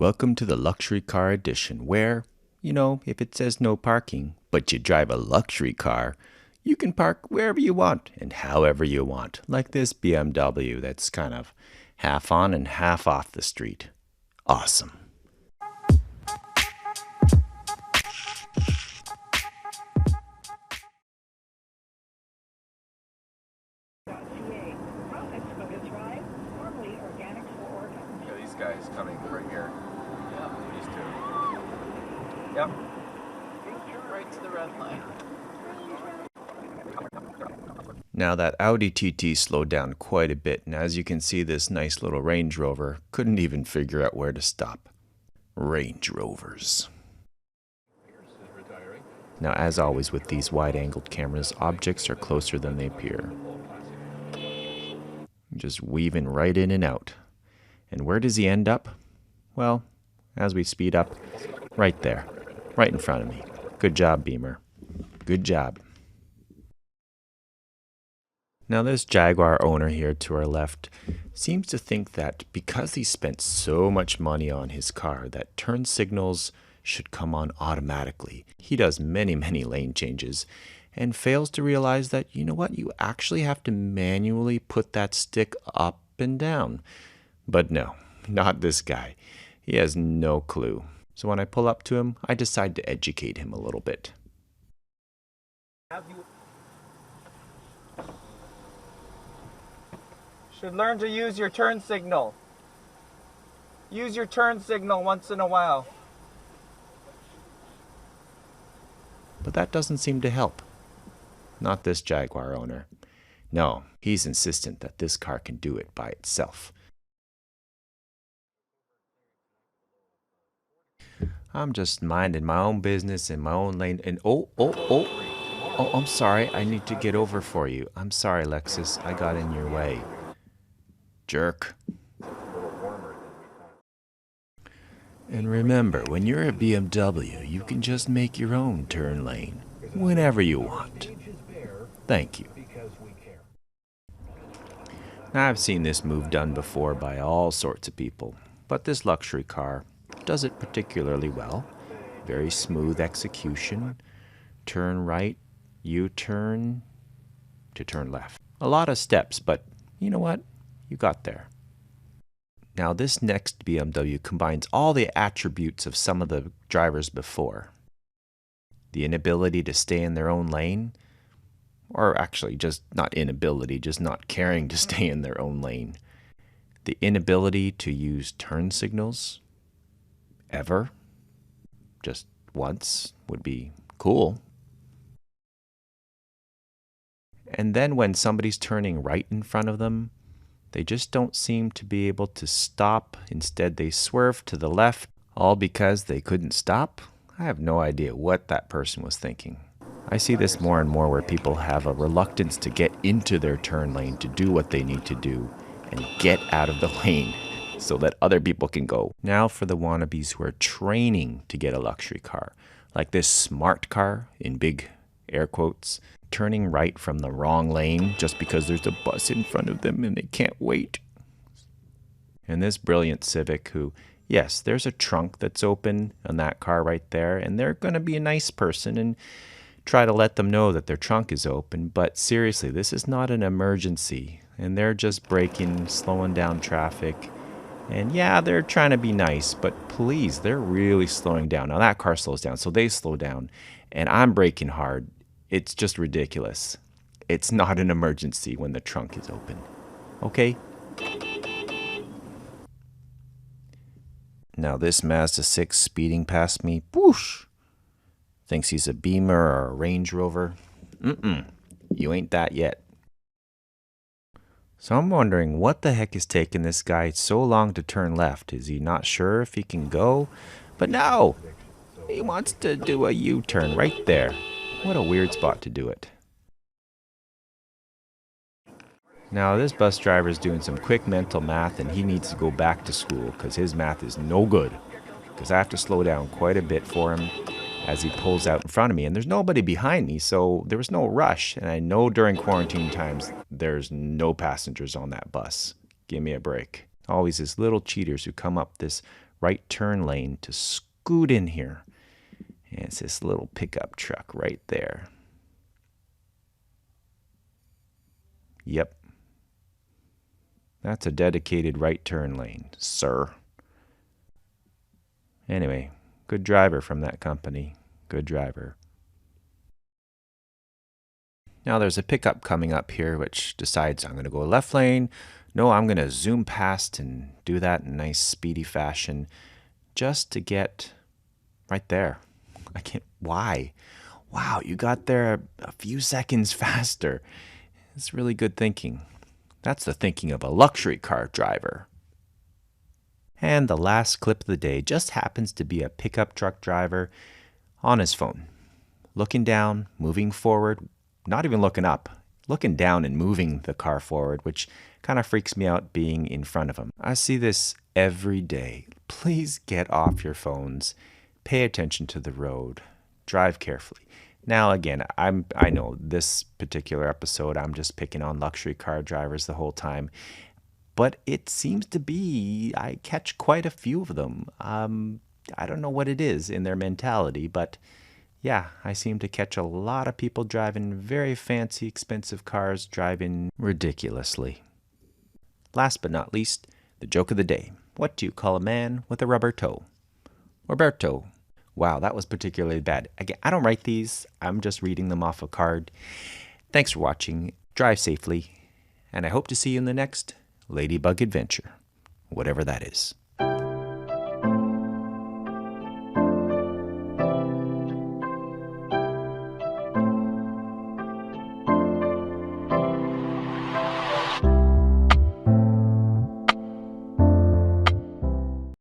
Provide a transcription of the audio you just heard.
Welcome to the luxury car edition where, if it says no parking, but you drive a luxury car, you can park wherever you want and however you want, like this BMW that's kind of half on and half off the street. Awesome. Yeah, these guys coming right here. Yeah, these two. Yep. Right to the red line. Now that Audi TT slowed down quite a bit, and as you can see, this nice little Range Rover couldn't even figure out where to stop. Range Rovers. Now, as always with these wide-angled cameras, objects are closer than they appear. Just weaving right in and out. And where does he end up? Well, as we speed up, right there, right in front of me. Good job, Beamer. Good job. Now this Jaguar owner here to our left seems to think that because he spent so much money on his car that turn signals should come on automatically. He does many lane changes and fails to realize that, you actually have to manually put that stick up and down. But no, not this guy. He has no clue. So when I pull up to him, I decide to educate him a little bit. Should learn to use your turn signal. Use your turn signal once in a while. But that doesn't seem to help. Not this Jaguar owner. No, he's insistent that this car can do it by itself. I'm just minding my own business in my own lane, and oh, I'm sorry, I need to get over for you. I'm sorry, Lexus, I got in your way. Jerk. And remember, when you're a BMW, you can just make your own turn lane, whenever you want. Thank you. Now, I've seen this move done before by all sorts of people, but this luxury car does it particularly well. Very smooth execution. Turn right, U-turn, to turn left. A lot of steps, but you know what? You got there. Now this next BMW combines all the attributes of some of the drivers before. The inability to stay in their own lane, or actually just not inability, just not caring to stay in their own lane. The inability to use turn signals, ever, just once would be cool. And then when somebody's turning right in front of them, they just don't seem to be able to stop. Instead, they swerve to the left, all because they couldn't stop. I have no idea what that person was thinking. I see this more and more where people have a reluctance to get into their turn lane to do what they need to do and get out of the lane so that other people can go. Now for the wannabes who are training to get a luxury car, like this smart car in big air quotes, turning right from the wrong lane just because there's a bus in front of them and they can't wait. And this brilliant Civic who, yes, there's a trunk that's open on that car right there, and they're going to be a nice person and try to let them know that their trunk is open, but seriously, this is not an emergency, and they're just braking, slowing down traffic. And yeah, they're trying to be nice, but please, they're really slowing down. Now that car slows down, so they slow down, and I'm braking hard. It's just ridiculous. It's not an emergency when the trunk is open. Okay? Now this Mazda 6 speeding past me, whoosh, thinks he's a Beamer or a Range Rover. You ain't that yet. So I'm wondering what the heck is taking this guy so long to turn left. Is he not sure if he can go? But no! He wants to do a U-turn right there. What a weird spot to do it. Now this bus driver is doing some quick mental math and he needs to go back to school because his math is no good. Because I have to slow down quite a bit for him as he pulls out in front of me. And there's nobody behind me, so there was no rush. And I know during quarantine times, there's no passengers on that bus. Give me a break. Always these little cheaters who come up this right turn lane to scoot in here. And it's this little pickup truck right there. Yep. That's a dedicated right turn lane, sir. Anyway, good driver from that company. Good driver. Now there's a pickup coming up here which decides I'm going to go left lane. No, I'm going to zoom past and do that in nice speedy fashion just to get right there. I can't. Why? Wow, you got there a few seconds faster. It's really good thinking. That's the thinking of a luxury car driver. And the last clip of the day just happens to be a pickup truck driver on his phone, looking down, moving forward, not even looking up, looking down and moving the car forward, which kind of freaks me out being in front of him. I see this every day. Please get off your phones. Pay attention to the road. Drive carefully. Now, again, I know this particular episode, I'm just picking on luxury car drivers the whole time, but it seems to be I catch quite a few of them. I don't know what it is in their mentality, but yeah, I seem to catch a lot of people driving very fancy, expensive cars, driving ridiculously. Last but not least, the joke of the day. What do you call a man with a rubber toe? Roberto. Wow, that was particularly bad. Again, I don't write these. I'm just reading them off a card. Thanks for watching. Drive safely. And I hope to see you in the next Ladybug adventure, whatever that is.